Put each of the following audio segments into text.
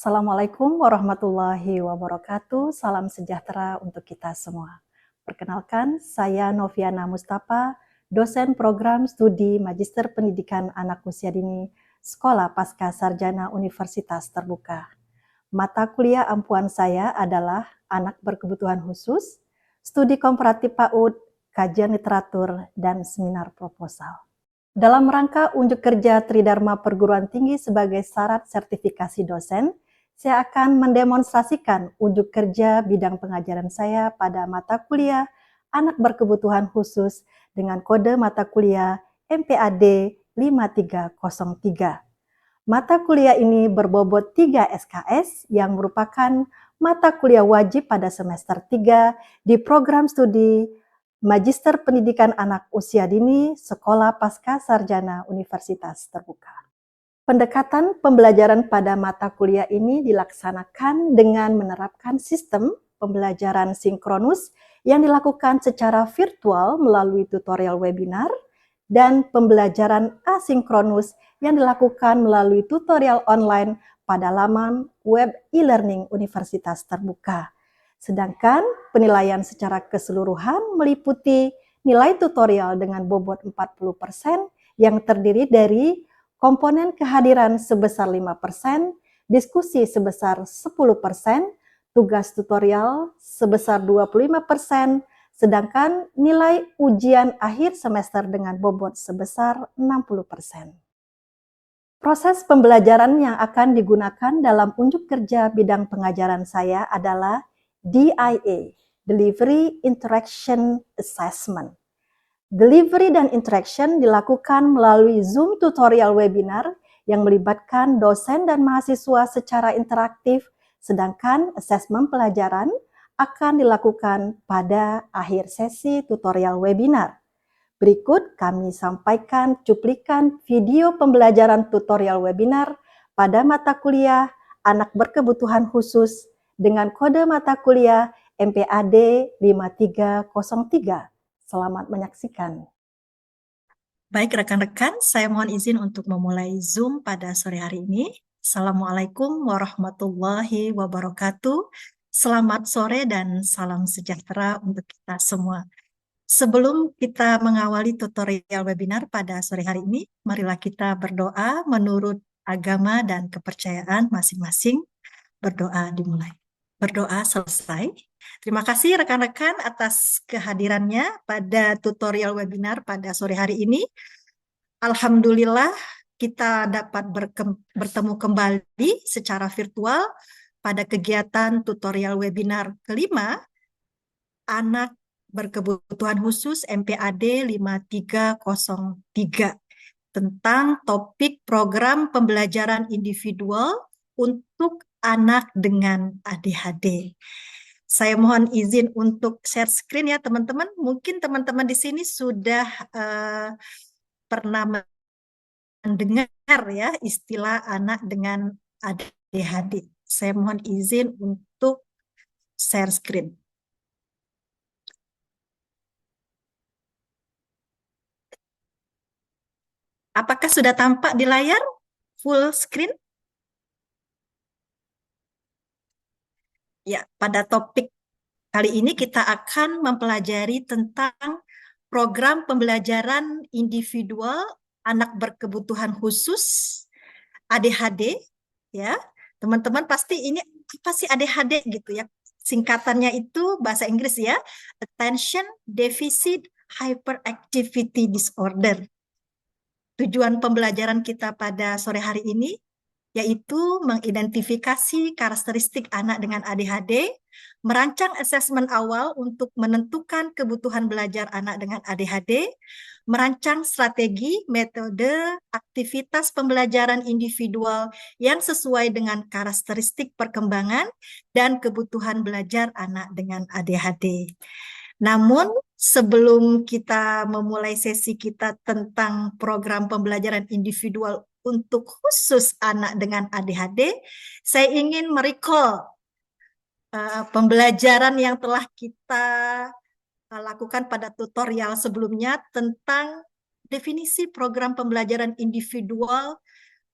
Assalamualaikum warahmatullahi wabarakatuh. Salam sejahtera untuk kita semua. Perkenalkan, saya Noviana Mustafa, dosen program studi Magister Pendidikan Anak Usia Dini, Sekolah Pasca Sarjana Universitas Terbuka. Mata kuliah ampuhan saya adalah Anak Berkebutuhan Khusus, Studi Komparatif PAUD, Kajian Literatur, dan Seminar Proposal. Dalam rangka unjuk kerja Tridharma Perguruan Tinggi sebagai syarat sertifikasi dosen, saya akan mendemonstrasikan unjuk kerja bidang pengajaran saya pada mata kuliah Anak Berkebutuhan Khusus dengan kode mata kuliah MPAD 5303. Mata kuliah ini berbobot 3 SKS yang merupakan mata kuliah wajib pada semester 3 di program studi Magister Pendidikan Anak Usia Dini, Sekolah Pasca Sarjana Universitas Terbuka. Pendekatan pembelajaran pada mata kuliah ini dilaksanakan dengan menerapkan sistem pembelajaran sinkronus yang dilakukan secara virtual melalui tutorial webinar dan pembelajaran asinkronus yang dilakukan melalui tutorial online pada laman web e-learning Universitas Terbuka. Sedangkan penilaian secara keseluruhan meliputi nilai tutorial dengan bobot 40% yang terdiri dari komponen kehadiran sebesar 5%, diskusi sebesar 10%, tugas tutorial sebesar 25%, sedangkan nilai ujian akhir semester dengan bobot sebesar 60%. Proses pembelajaran yang akan digunakan dalam unjuk kerja bidang pengajaran saya adalah DIA, Delivery Interaction Assessment. Delivery dan interaction dilakukan melalui Zoom tutorial webinar yang melibatkan dosen dan mahasiswa secara interaktif, sedangkan asesmen pelajaran akan dilakukan pada akhir sesi tutorial webinar. Berikut kami sampaikan cuplikan video pembelajaran tutorial webinar pada mata kuliah Anak Berkebutuhan Khusus dengan kode mata kuliah MPAD 5303. Selamat menyaksikan. Baik rekan-rekan, saya mohon izin untuk memulai Zoom pada sore hari ini. Assalamualaikum warahmatullahi wabarakatuh. Selamat sore dan salam sejahtera untuk kita semua. Sebelum kita mengawali tutorial webinar pada sore hari ini, marilah kita berdoa menurut agama dan kepercayaan masing-masing. Berdoa dimulai. Berdoa selesai. Terima kasih rekan-rekan atas kehadirannya pada tutorial webinar pada sore hari ini. Alhamdulillah kita dapat bertemu kembali secara virtual pada kegiatan tutorial webinar kelima Anak Berkebutuhan Khusus MPAD 5303 tentang topik program pembelajaran individual untuk anak dengan ADHD. Saya mohon izin untuk share screen ya teman-teman. Mungkin teman-teman di sini sudah pernah mendengar ya istilah anak dengan ADHD. Saya mohon izin untuk share screen. Apakah sudah tampak di layar full screen? Ya, pada topik kali ini kita akan mempelajari tentang program pembelajaran individual anak berkebutuhan khusus ADHD ya. Teman-teman pasti ini apa sih ADHD gitu ya. Singkatannya itu bahasa Inggris ya, Attention Deficit Hyperactivity Disorder. Tujuan pembelajaran kita pada sore hari ini yaitu mengidentifikasi karakteristik anak dengan ADHD, merancang asesmen awal untuk menentukan kebutuhan belajar anak dengan ADHD, merancang strategi, metode, aktivitas pembelajaran individual yang sesuai dengan karakteristik perkembangan dan kebutuhan belajar anak dengan ADHD. Namun, sebelum kita memulai sesi kita tentang program pembelajaran individual untuk khusus anak dengan ADHD, saya ingin merecall pembelajaran yang telah kita lakukan pada tutorial sebelumnya tentang definisi program pembelajaran individual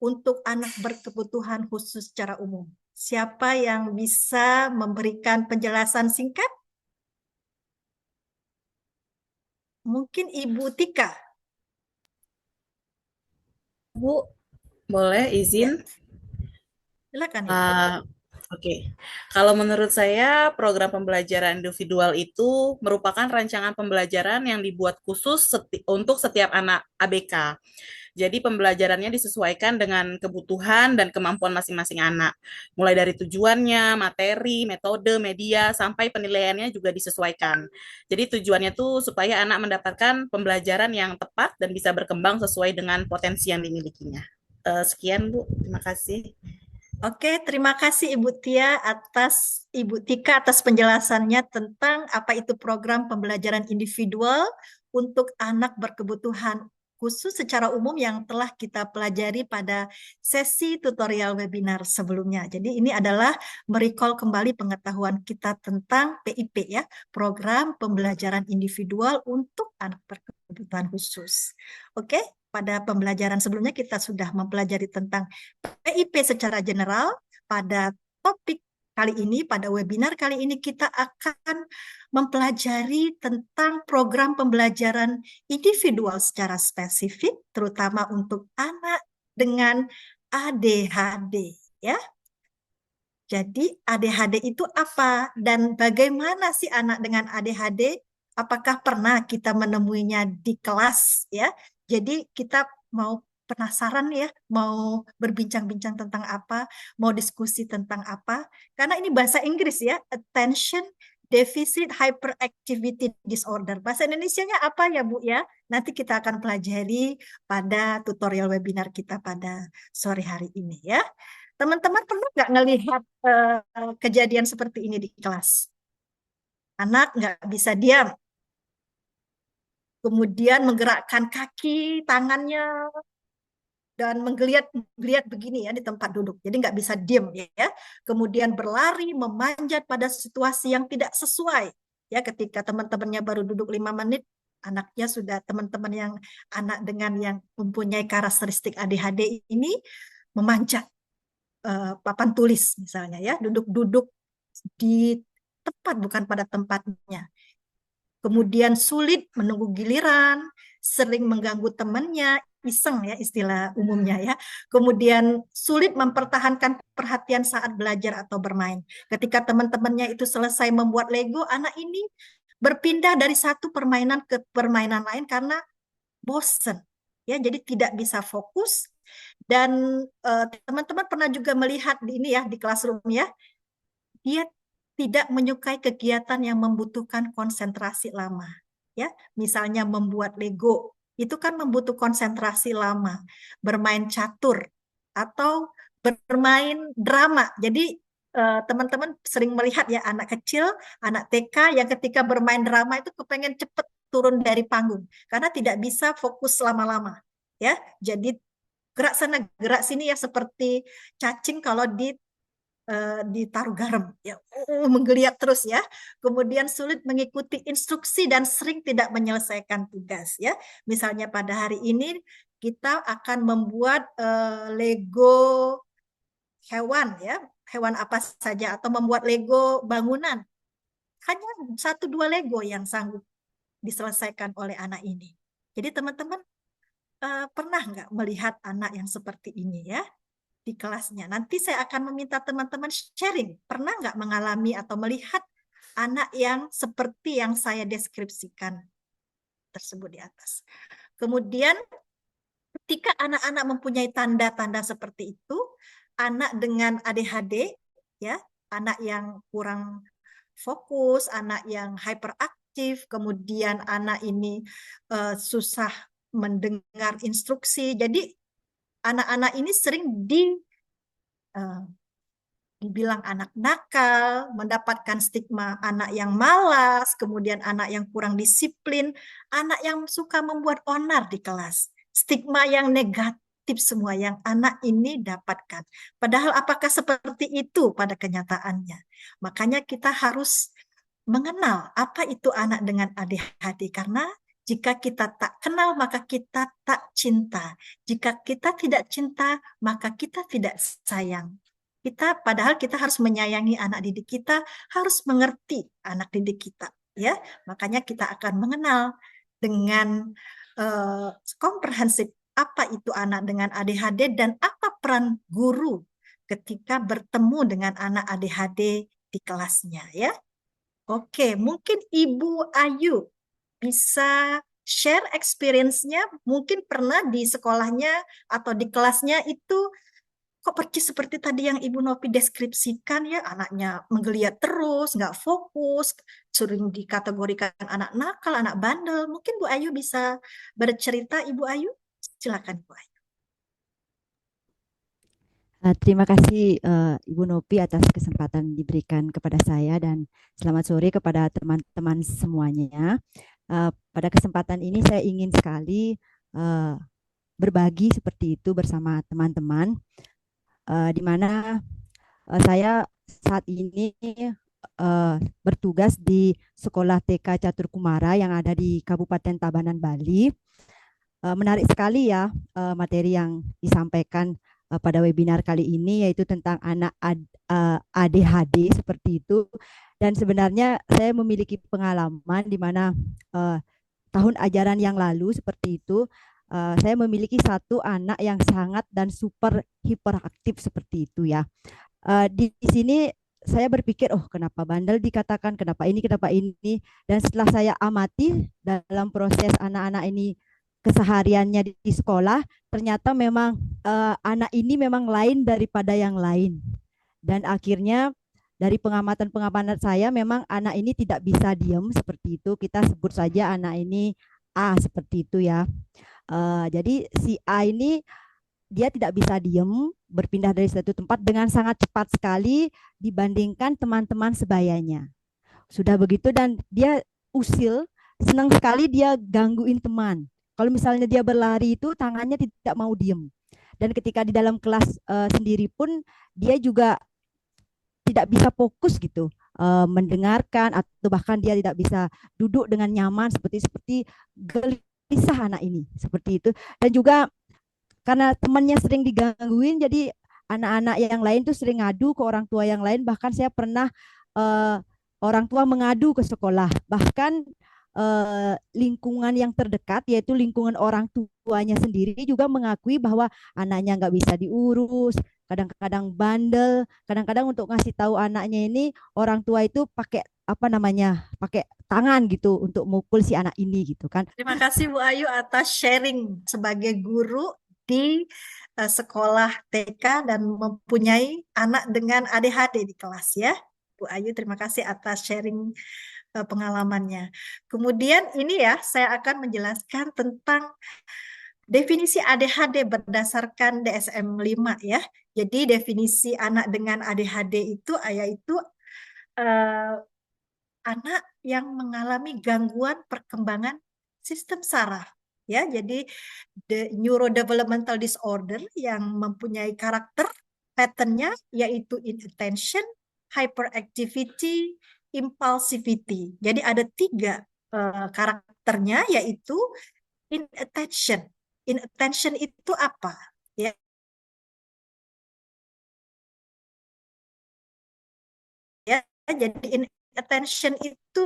untuk anak berkebutuhan khusus secara umum. Siapa yang bisa memberikan penjelasan singkat? Mungkin Ibu Tika. Bu, boleh izin? Ya, silakan Ibu. Oke. Kalau menurut saya, program pembelajaran individual itu merupakan rancangan pembelajaran yang dibuat khusus untuk setiap anak ABK. Jadi pembelajarannya disesuaikan dengan kebutuhan dan kemampuan masing-masing anak. Mulai dari tujuannya, materi, metode, media, sampai penilaiannya juga disesuaikan. Jadi tujuannya tuh supaya anak mendapatkan pembelajaran yang tepat dan bisa berkembang sesuai dengan potensi yang dimilikinya. Sekian Bu, terima kasih. Oke, terima kasih Ibu Tika atas penjelasannya tentang apa itu program pembelajaran individual untuk anak berkebutuhan khusus secara umum yang telah kita pelajari pada sesi tutorial webinar sebelumnya. Jadi ini adalah merecall kembali pengetahuan kita tentang PIP ya, program pembelajaran individual untuk anak berkebutuhan khusus. Oke, pada pembelajaran sebelumnya kita sudah mempelajari tentang PIP secara general. Pada topik kali ini, pada webinar kali ini kita akan mempelajari tentang program pembelajaran individual secara spesifik, terutama untuk anak dengan ADHD, ya. Jadi ADHD itu apa dan bagaimana sih anak dengan ADHD? Apakah pernah kita menemuinya di kelas, ya? Jadi kita mau penasaran ya, mau berbincang-bincang tentang apa, mau diskusi tentang apa, karena ini bahasa Inggris ya, Attention Deficit Hyperactivity Disorder. Bahasa Indonesianya apa ya Bu ya? Nanti kita akan pelajari pada tutorial webinar kita pada sore hari ini ya. Teman-teman pernah nggak ngelihat kejadian seperti ini di kelas? Anak nggak bisa diam, kemudian menggerakkan kaki, tangannya, dan menggeliat begini ya di tempat duduk. Jadi nggak bisa diem ya. Kemudian berlari, memanjat pada situasi yang tidak sesuai. Ya, ketika teman-temannya baru duduk 5 menit, anaknya sudah teman-teman yang anak dengan yang mempunyai karakteristik ADHD ini memanjat papan tulis misalnya ya, duduk-duduk di tempat bukan pada tempatnya. Kemudian sulit menunggu giliran, sering mengganggu temannya, iseng ya istilah umumnya ya. Kemudian sulit mempertahankan perhatian saat belajar atau bermain. Ketika teman-temannya itu selesai membuat Lego, anak ini berpindah dari satu permainan ke permainan lain karena bosen. Ya, jadi tidak bisa fokus dan teman-teman pernah juga melihat di ini ya di classroom ya, dia tidak menyukai kegiatan yang membutuhkan konsentrasi lama. Ya, misalnya membuat Lego, itu kan membutuhkan konsentrasi lama. Bermain catur atau bermain drama. Jadi teman-teman sering melihat ya anak kecil, anak TK yang ketika bermain drama itu kepengen cepet turun dari panggung karena tidak bisa fokus lama-lama. Ya, jadi gerak sana gerak sini ya seperti cacing kalau ditaruh garam ya, menggeliat terus ya, kemudian sulit mengikuti instruksi dan sering tidak menyelesaikan tugas ya. Misalnya pada hari ini kita akan membuat Lego hewan ya, hewan apa saja, atau membuat Lego bangunan, hanya 1-2 Lego yang sanggup diselesaikan oleh anak ini. Jadi teman-teman pernah nggak melihat anak yang seperti ini ya di kelasnya? Nanti saya akan meminta teman-teman sharing, pernah nggak mengalami atau melihat anak yang seperti yang saya deskripsikan tersebut di atas. Kemudian ketika anak-anak mempunyai tanda-tanda seperti itu, anak dengan ADHD, ya, anak yang kurang fokus, anak yang hyperaktif, kemudian anak ini susah mendengar instruksi. Jadi anak-anak ini sering dibilang anak nakal, mendapatkan stigma anak yang malas, kemudian anak yang kurang disiplin, anak yang suka membuat onar di kelas. Stigma yang negatif semua yang anak ini dapatkan. Padahal apakah seperti itu pada kenyataannya? Makanya kita harus mengenal apa itu anak dengan ADHD, karena jika kita tak kenal maka kita tak cinta. Jika kita tidak cinta maka kita tidak sayang. Padahal kita harus menyayangi anak didik kita, harus mengerti anak didik kita, ya. Makanya kita akan mengenal dengan komprehensif apa itu anak dengan ADHD dan apa peran guru ketika bertemu dengan anak ADHD di kelasnya, ya. Oke, mungkin Ibu Ayu bisa share experience-nya, mungkin pernah di sekolahnya atau di kelasnya itu kok persis seperti tadi yang Ibu Novi deskripsikan, ya, anaknya menggeliat terus, nggak fokus, sering dikategorikan anak nakal, anak bandel. Mungkin Bu Ayu bisa bercerita, Ibu Ayu. Silakan, Bu Ayu. Terima kasih Ibu Nopi atas kesempatan diberikan kepada saya dan selamat sore kepada teman-teman semuanya. Pada kesempatan ini saya ingin sekali berbagi seperti itu bersama teman-teman, di mana saya saat ini bertugas di Sekolah TK Catur Kumara yang ada di Kabupaten Tabanan, Bali. Menarik sekali ya materi yang disampaikan pada webinar kali ini, yaitu tentang anak ADHD seperti itu. Dan sebenarnya saya memiliki pengalaman di mana tahun ajaran yang lalu seperti itu, saya memiliki satu anak yang sangat dan super hiperaktif seperti itu ya. Di sini saya berpikir, oh kenapa bandel dikatakan, kenapa ini. Dan setelah saya amati dalam proses anak-anak ini kesehariannya di sekolah, ternyata memang anak ini memang lain daripada yang lain. Dan akhirnya dari pengamatan saya, memang anak ini tidak bisa diam seperti itu. Kita sebut saja anak ini A seperti itu ya. Jadi si A ini dia tidak bisa diam, berpindah dari satu tempat dengan sangat cepat sekali dibandingkan teman-teman sebayanya. Sudah begitu dan dia usil, senang sekali dia gangguin teman. Kalau misalnya dia berlari itu tangannya tidak mau diem. Dan ketika di dalam kelas sendiri pun dia juga tidak bisa fokus gitu, mendengarkan atau bahkan dia tidak bisa duduk dengan nyaman seperti gelisah anak ini seperti itu. Dan juga karena temannya sering digangguin, jadi anak-anak yang lain tuh sering ngadu ke orang tua yang lain. Bahkan saya pernah orang tua mengadu ke sekolah. Bahkan lingkungan yang terdekat, yaitu lingkungan orang tuanya sendiri, juga mengakui bahwa anaknya nggak bisa diurus, kadang-kadang bandel, kadang-kadang untuk ngasih tahu anaknya ini orang tua itu pakai pakai tangan gitu untuk mukul si anak ini gitu kan. Terima kasih Bu Ayu atas sharing sebagai guru di sekolah TK dan mempunyai anak dengan ADHD di kelas, ya. Bu Ayu, terima kasih atas sharing pengalamannya. Kemudian ini ya, saya akan menjelaskan tentang definisi ADHD berdasarkan DSM-5 ya. Jadi definisi anak dengan ADHD itu yaitu anak yang mengalami gangguan perkembangan sistem saraf. Ya, jadi neurodevelopmental disorder yang mempunyai karakter patternnya yaitu inattention, hyperactivity, impulsivity. Jadi ada 3 karakternya, yaitu inattention. Inattention itu apa? Ya, jadi inattention itu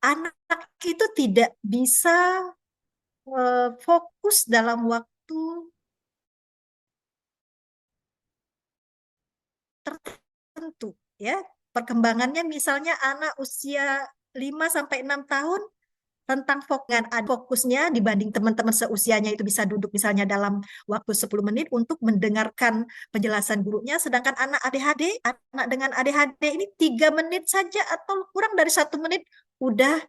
anak itu tidak bisa fokus dalam waktu tertentu, ya. Perkembangannya misalnya anak usia 5-6 tahun tentang fokusnya dibanding teman-teman seusianya itu bisa duduk misalnya dalam waktu 10 menit untuk mendengarkan penjelasan gurunya, sedangkan anak dengan ADHD ini 3 menit saja atau kurang dari 1 menit udah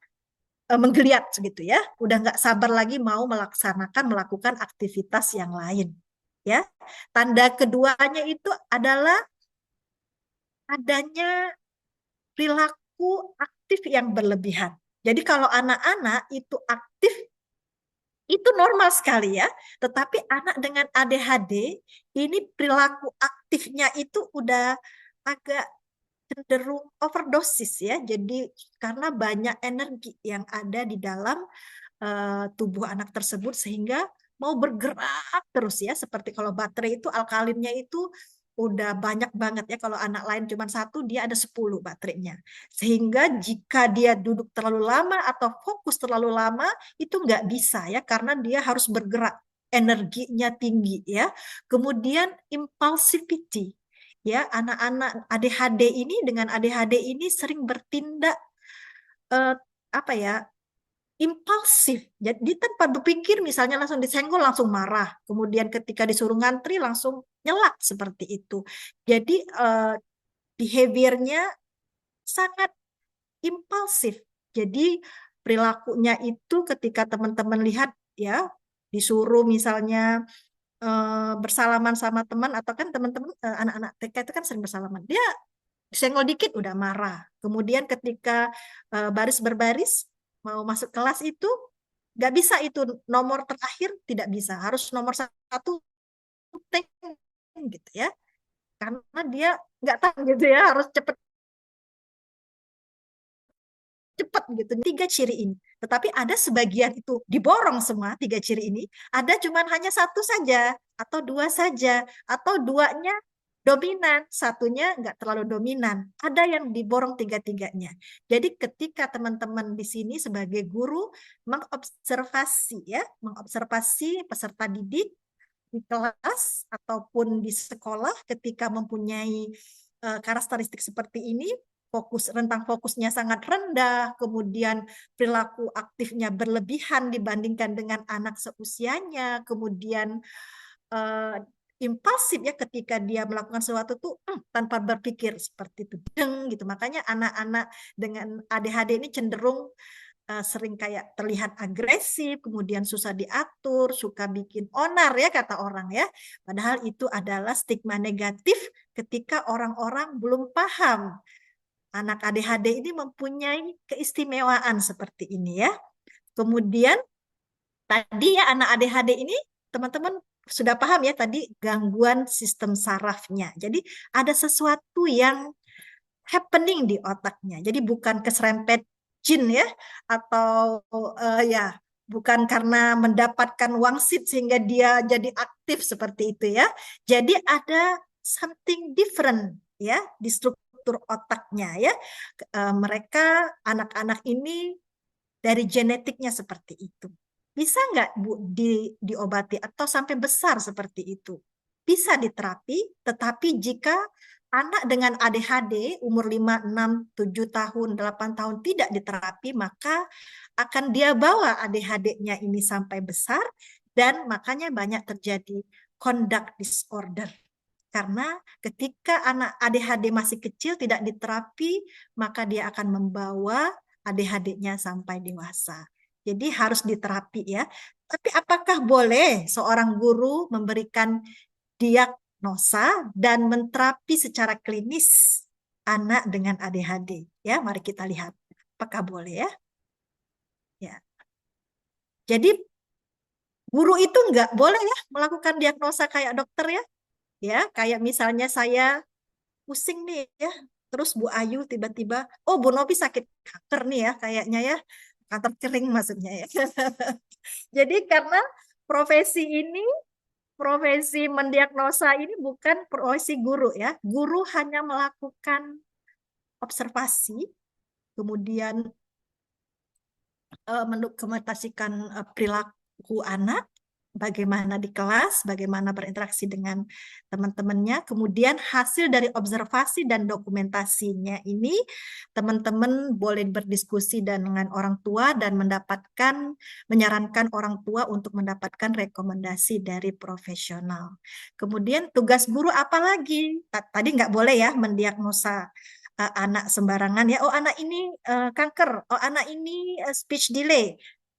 menggeliat segitu ya, udah nggak sabar lagi mau melakukan aktivitas yang lain, ya. Tanda keduanya itu adalah adanya perilaku aktif yang berlebihan. Jadi kalau anak-anak itu aktif, itu normal sekali ya. Tetapi anak dengan ADHD, ini perilaku aktifnya itu udah agak cenderung overdosis ya. Jadi karena banyak energi yang ada di dalam tubuh anak tersebut, sehingga mau bergerak terus ya, seperti kalau baterai itu alkalinnya itu udah banyak banget ya, kalau anak lain cuma satu, dia ada 10 baterainya. Sehingga jika dia duduk terlalu lama atau fokus terlalu lama, itu nggak bisa ya, karena dia harus bergerak, energinya tinggi ya. Kemudian impulsivity ya, anak-anak ADHD ini dengan ADHD ini sering bertindak apa ya, impulsif. Jadi tanpa berpikir misalnya langsung disenggol langsung marah. Kemudian ketika disuruh ngantri langsung nyelak seperti itu. Jadi behaviornya sangat impulsif. Jadi perilakunya itu ketika teman-teman lihat ya, disuruh misalnya bersalaman sama teman, atau kan teman-teman anak-anak TK itu kan sering bersalaman. Dia senggol dikit udah marah. Kemudian ketika baris berbaris mau masuk kelas itu nggak bisa, itu nomor terakhir tidak bisa, harus nomor 1 teng gitu ya, karena dia nggak tahu gitu ya, harus cepet gitu. 3 ciri ini, tetapi ada sebagian itu diborong semua 3 ciri ini, ada cuman hanya 1 saja atau 2 saja, atau 2-nya dominan, 1-nya nggak terlalu dominan. Ada yang diborong 3-tiganya. Jadi ketika teman-teman di sini sebagai guru mengobservasi ya, mengobservasi peserta didik di kelas ataupun di sekolah ketika mempunyai karakteristik seperti ini, rentang fokusnya sangat rendah, kemudian perilaku aktifnya berlebihan dibandingkan dengan anak seusianya, kemudian impulsif ya, ketika dia melakukan sesuatu tuh tanpa berpikir seperti itu, gitu. Makanya anak-anak dengan ADHD ini cenderung sering kayak terlihat agresif, kemudian susah diatur, suka bikin onar ya kata orang ya. Padahal itu adalah stigma negatif ketika orang-orang belum paham anak ADHD ini mempunyai keistimewaan seperti ini ya. Kemudian tadi ya, anak ADHD ini teman-teman sudah paham ya, tadi gangguan sistem sarafnya. Jadi ada sesuatu yang happening di otaknya. Jadi bukan keserempet jin ya, atau ya bukan karena mendapatkan wangsit sehingga dia jadi aktif seperti itu ya. Jadi ada something different ya di struktur otaknya ya. Mereka anak-anak ini dari genetiknya seperti itu. Bisa nggak Bu diobati atau sampai besar seperti itu? Bisa diterapi, tetapi jika anak dengan ADHD umur 5, 6, 7 tahun, 8 tahun tidak diterapi, maka akan dia bawa ADHD-nya ini sampai besar, dan makanya banyak terjadi conduct disorder. Karena ketika anak ADHD masih kecil tidak diterapi, maka dia akan membawa ADHD-nya sampai dewasa. Jadi harus diterapi ya. Tapi apakah boleh seorang guru memberikan diagnosa dan menterapi secara klinis anak dengan ADHD? Ya, mari kita lihat. Apakah boleh ya? Ya. Jadi guru itu nggak boleh ya melakukan diagnosa kayak dokter ya. Ya, kayak misalnya saya pusing nih ya, terus Bu Ayu tiba-tiba, oh Bu Novi sakit kanker nih ya, kayaknya ya, kanker kering maksudnya ya. Jadi karena profesi ini, profesi mendiagnosa ini bukan profesi guru ya, guru hanya melakukan observasi, kemudian mendokumentasikan perilaku anak, bagaimana di kelas, bagaimana berinteraksi dengan teman-temannya, kemudian hasil dari observasi dan dokumentasinya ini teman-teman boleh berdiskusi dengan orang tua dan menyarankan orang tua untuk mendapatkan rekomendasi dari profesional. Kemudian tugas guru apa lagi? Tadi nggak boleh ya mendiagnosa anak sembarangan ya, oh anak ini kanker, oh anak ini speech delay.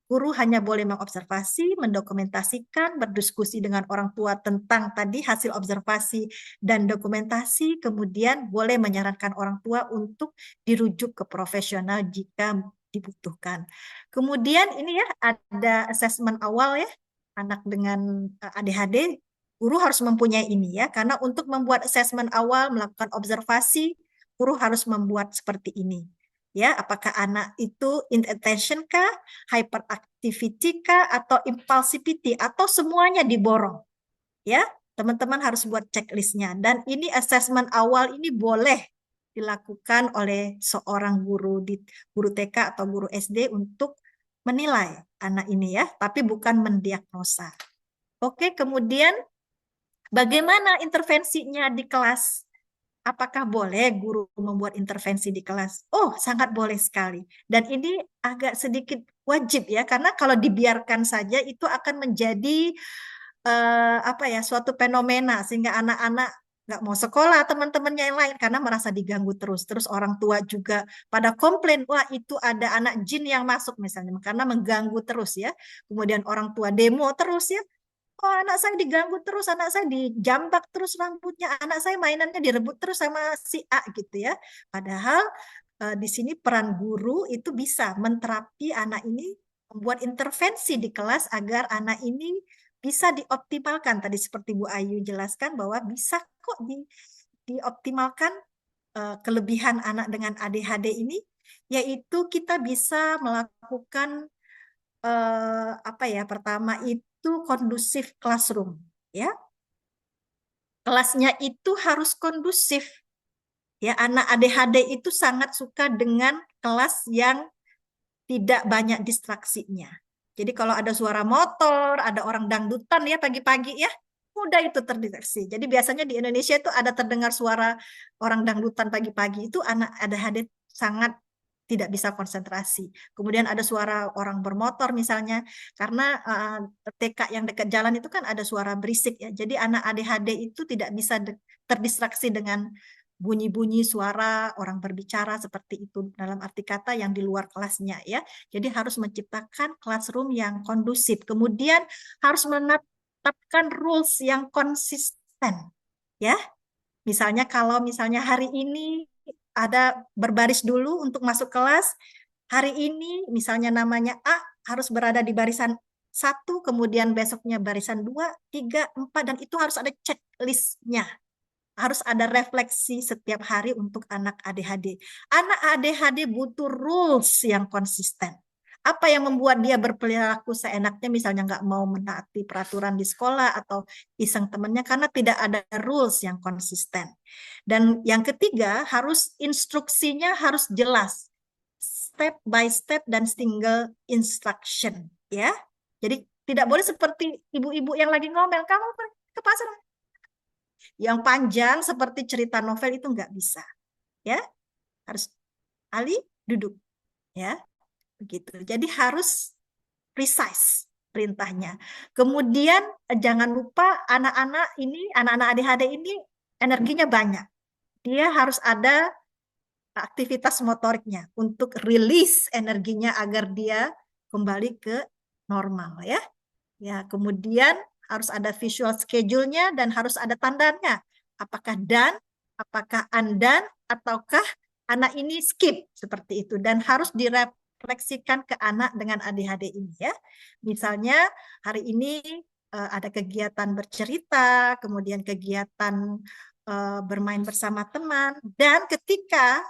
Guru hanya boleh mengobservasi, mendokumentasikan, berdiskusi dengan orang tua tentang tadi hasil observasi dan dokumentasi, kemudian boleh menyarankan orang tua untuk dirujuk ke profesional jika dibutuhkan. Kemudian ini ya ada asesmen awal ya, anak dengan ADHD, guru harus mempunyai ini ya, karena untuk membuat asesmen awal, melakukan observasi, guru harus membuat seperti ini. Ya, apakah anak itu inattention kah, hyperactivity kah, atau impulsivity, atau semuanya diborong. Ya, teman-teman harus buat checklistnya. Dan ini assessment awal ini boleh dilakukan oleh seorang guru guru TK atau guru SD untuk menilai anak ini ya, tapi bukan mendiagnosa. Oke, kemudian bagaimana intervensinya di kelas? Apakah boleh guru membuat intervensi di kelas? Oh, sangat boleh sekali. Dan ini agak sedikit wajib ya, karena kalau dibiarkan saja itu akan menjadi suatu fenomena sehingga anak-anak nggak mau sekolah, teman-temannya yang lain karena merasa diganggu terus. Terus orang tua juga pada komplain, wah itu ada anak jin yang masuk misalnya, karena mengganggu terus ya. Kemudian orang tua demo terus ya. Oh, anak saya diganggu terus, anak saya dijambak terus rambutnya, anak saya mainannya direbut terus sama si A gitu ya. Padahal di sini peran guru itu bisa menterapi anak ini, membuat intervensi di kelas agar anak ini bisa dioptimalkan. Tadi seperti Bu Ayu jelaskan bahwa bisa kok dioptimalkan kelebihan anak dengan ADHD ini, yaitu kita bisa melakukan pertama itu kondusif classroom ya. Kelasnya itu harus kondusif. Ya, anak ADHD itu sangat suka dengan kelas yang tidak banyak distraksinya. Jadi kalau ada suara motor, ada orang dangdutan ya pagi-pagi ya, mudah itu terdeteksi. Jadi biasanya di Indonesia itu ada terdengar suara orang dangdutan pagi-pagi, itu anak ADHD sangat tidak bisa konsentrasi. Kemudian ada suara orang bermotor misalnya, karena TK yang dekat jalan itu kan ada suara berisik ya. Jadi anak ADHD itu tidak bisa terdistraksi dengan bunyi-bunyi suara orang berbicara seperti itu dalam arti kata yang di luar kelasnya ya. Jadi harus menciptakan classroom yang kondusif. Kemudian harus menetapkan rules yang konsisten ya. Misalnya kalau misalnya hari ini ada berbaris dulu untuk masuk kelas, hari ini misalnya namanya A harus berada di barisan 1, kemudian besoknya barisan 2, 3, 4, dan itu harus ada checklistnya. Harus ada refleksi setiap hari untuk anak ADHD. Anak ADHD butuh rules yang konsisten. Apa yang membuat dia berperilaku seenaknya, misalnya nggak mau menaati peraturan di sekolah atau iseng temannya, karena tidak ada rules yang konsisten. Dan yang ketiga, harus instruksinya harus jelas, step by step dan single instruction, ya. Jadi tidak boleh seperti ibu-ibu yang lagi ngomel, kamu ke pasar. Yang panjang seperti cerita novel itu nggak bisa, ya. Harus Ali duduk, ya. Begitu. Jadi harus precise perintahnya. Kemudian jangan lupa anak-anak ADHD ini energinya banyak. Dia harus ada aktivitas motoriknya untuk rilis energinya agar dia kembali ke normal ya. Ya, kemudian harus ada visual schedule-nya dan harus ada tandanya. Apakah done, apakah undone, ataukah anak ini skip seperti itu, dan harus direfleksikan ke anak dengan ADHD ini ya. Misalnya hari ini ada kegiatan bercerita, kemudian kegiatan bermain bersama teman, dan ketika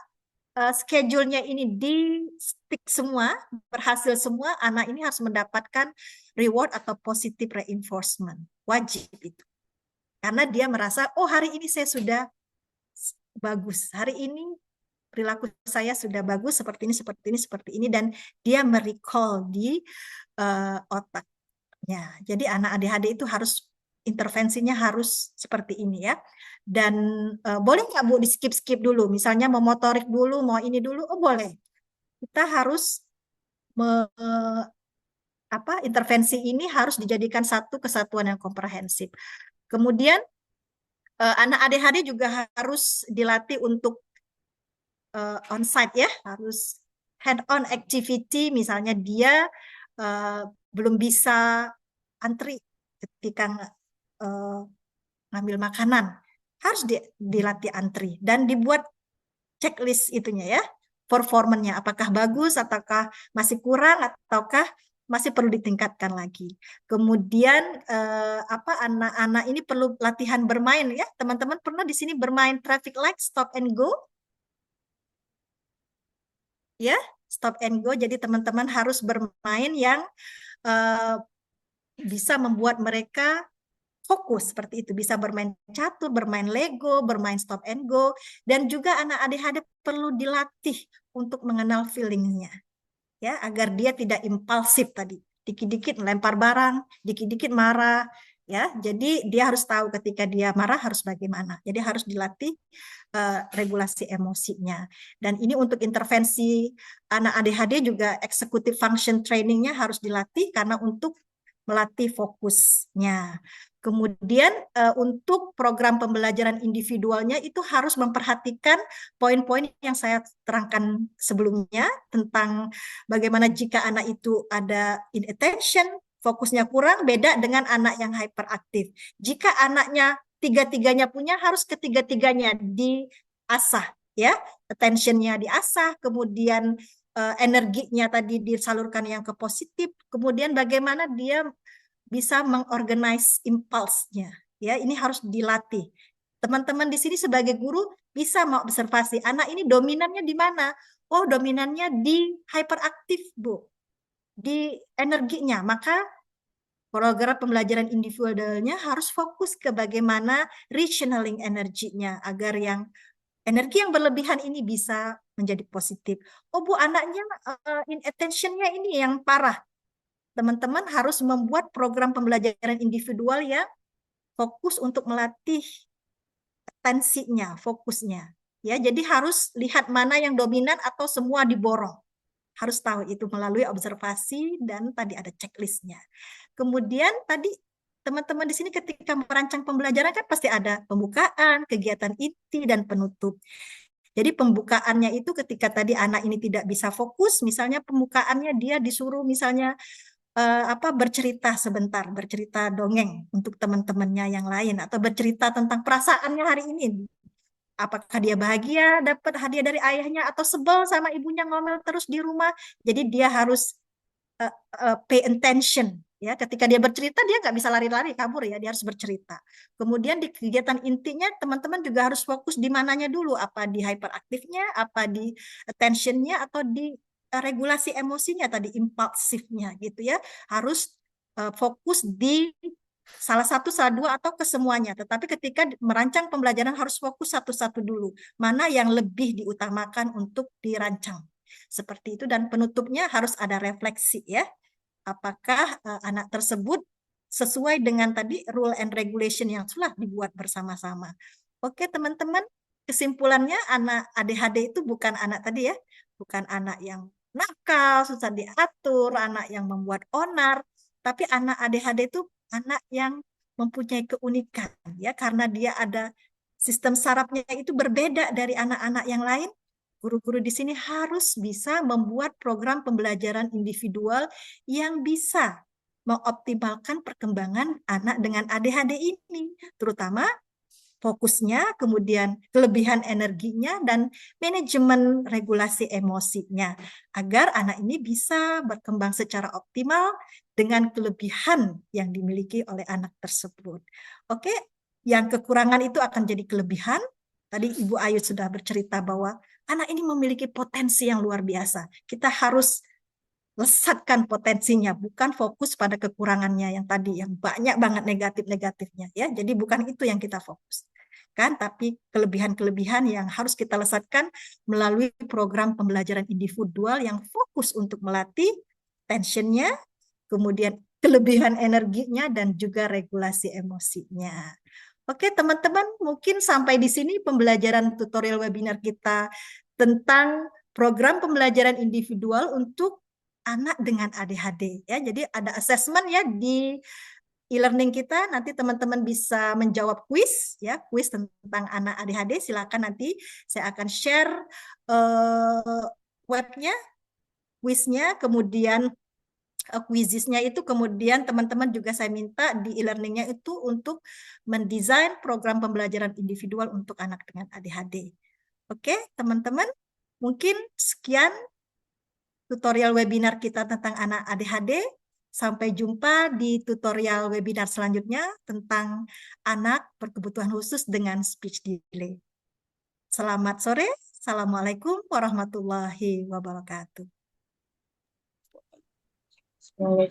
schedule-nya ini di-stick semua, berhasil semua, anak ini harus mendapatkan reward atau positive reinforcement. Wajib itu. Karena dia merasa, oh hari ini saya sudah bagus, hari ini perilaku saya sudah bagus, seperti ini, dan dia merecall di otaknya. Jadi anak ADHD itu harus intervensinya harus seperti ini ya. Dan boleh nggak Bu di skip dulu, misalnya mau motorik dulu, mau ini dulu, oh boleh. Kita harus intervensi ini harus dijadikan satu kesatuan yang komprehensif. Kemudian anak ADHD juga harus dilatih untuk on-site ya, harus hand-on activity, misalnya dia belum bisa antri ketika ngambil makanan, harus dilatih antri dan dibuat checklist itunya ya, performanya apakah bagus ataukah masih kurang ataukah masih perlu ditingkatkan lagi. Kemudian anak-anak ini perlu latihan bermain ya. Teman-teman pernah di sini bermain traffic light stop and go? ya, stop and go. Jadi teman-teman harus bermain yang bisa membuat mereka fokus seperti itu, bisa bermain catur, bermain Lego, bermain stop and go, dan juga anak ADHD perlu dilatih untuk mengenal feelingnya, ya, agar dia tidak impulsif tadi, dikit-dikit melempar barang, dikit-dikit marah, ya, jadi dia harus tahu ketika dia marah harus bagaimana, jadi harus dilatih regulasi emosinya. Dan ini untuk intervensi anak ADHD juga executive function trainingnya harus dilatih karena untuk melatih fokusnya. Kemudian untuk program pembelajaran individualnya itu harus memperhatikan poin-poin yang saya terangkan sebelumnya tentang bagaimana jika anak itu ada inattention, fokusnya kurang, beda dengan anak yang hyperaktif. Jika anaknya tiga-tiganya punya, harus ketiga-tiganya diasah, ya, attention-nya diasah, kemudian energinya tadi disalurkan yang ke positif, kemudian bagaimana dia bisa mengorganize impulse-nya, ya, ini harus dilatih. Teman-teman di sini sebagai guru bisa mengobservasi anak ini dominannya di mana. Oh, dominannya di hyperaktif, Bu, di energinya. Maka program pembelajaran individualnya harus fokus ke bagaimana rechanneling energinya agar yang energi yang berlebihan ini bisa menjadi positif. Oh, Bu, anaknya inattention-nya ini yang parah. Teman-teman harus membuat program pembelajaran individual yang fokus untuk melatih atensinya, fokusnya. Ya, jadi harus lihat mana yang dominan atau semua diborong. Harus tahu itu melalui observasi dan tadi ada checklistnya. Kemudian tadi teman-teman di sini ketika merancang pembelajaran kan pasti ada pembukaan, kegiatan inti, dan penutup. Jadi pembukaannya itu ketika tadi anak ini tidak bisa fokus, misalnya pembukaannya dia disuruh misalnya bercerita sebentar, bercerita dongeng untuk teman-temannya yang lain, atau bercerita tentang perasaannya hari ini. Apakah dia bahagia dapat hadiah dari ayahnya, atau sebel sama ibunya ngomel terus di rumah. Jadi dia harus pay attention. Ya, ketika dia bercerita dia nggak bisa lari-lari kabur, ya, dia harus bercerita. Kemudian di kegiatan intinya teman-teman juga harus fokus di mananya dulu, apa di hyperaktifnya, apa di attentionnya, atau di regulasi emosinya tadi, impulsifnya gitu, ya, harus fokus di salah satu, salah dua, atau kesemuanya. Tetapi ketika merancang pembelajaran harus fokus satu-satu dulu, mana yang lebih diutamakan untuk dirancang. Seperti itu, dan penutupnya harus ada refleksi, ya. Apakah anak tersebut sesuai dengan tadi rule and regulation yang telah dibuat bersama-sama. Oke, teman-teman, kesimpulannya anak ADHD itu bukan anak tadi, ya, bukan anak yang nakal, susah diatur, anak yang membuat onar, tapi anak ADHD itu anak yang mempunyai keunikan, ya, karena dia ada sistem sarafnya itu berbeda dari anak-anak yang lain. Guru-guru di sini harus bisa membuat program pembelajaran individual yang bisa mengoptimalkan perkembangan anak dengan ADHD ini, terutama fokusnya, kemudian kelebihan energinya, dan manajemen regulasi emosinya, agar anak ini bisa berkembang secara optimal dengan kelebihan yang dimiliki oleh anak tersebut. Oke, yang kekurangan itu akan jadi kelebihan. Tadi Ibu Ayu sudah bercerita bahwa anak ini memiliki potensi yang luar biasa. Kita harus lesatkan potensinya, bukan fokus pada kekurangannya yang tadi, yang banyak banget negatif-negatifnya, ya. Jadi bukan itu yang kita fokus, kan, tapi kelebihan-kelebihan yang harus kita lesatkan melalui program pembelajaran individual yang fokus untuk melatih tensionnya, kemudian kelebihan energinya, dan juga regulasi emosinya. Oke, teman-teman, mungkin sampai di sini pembelajaran tutorial webinar kita tentang program pembelajaran individual untuk anak dengan ADHD, ya. Jadi ada assessment, ya, di e-learning kita. Nanti teman-teman bisa menjawab kuis, ya, kuis tentang anak ADHD. Silakan, nanti saya akan share webnya, kuisnya, kemudian quizisnya itu, kemudian teman-teman juga saya minta di e-learningnya itu untuk mendesain program pembelajaran individual untuk anak dengan ADHD. Oke, teman-teman, mungkin sekian tutorial webinar kita tentang anak ADHD. Sampai jumpa di tutorial webinar selanjutnya tentang anak berkebutuhan khusus dengan speech delay. Selamat sore, Assalamualaikum warahmatullahi wabarakatuh.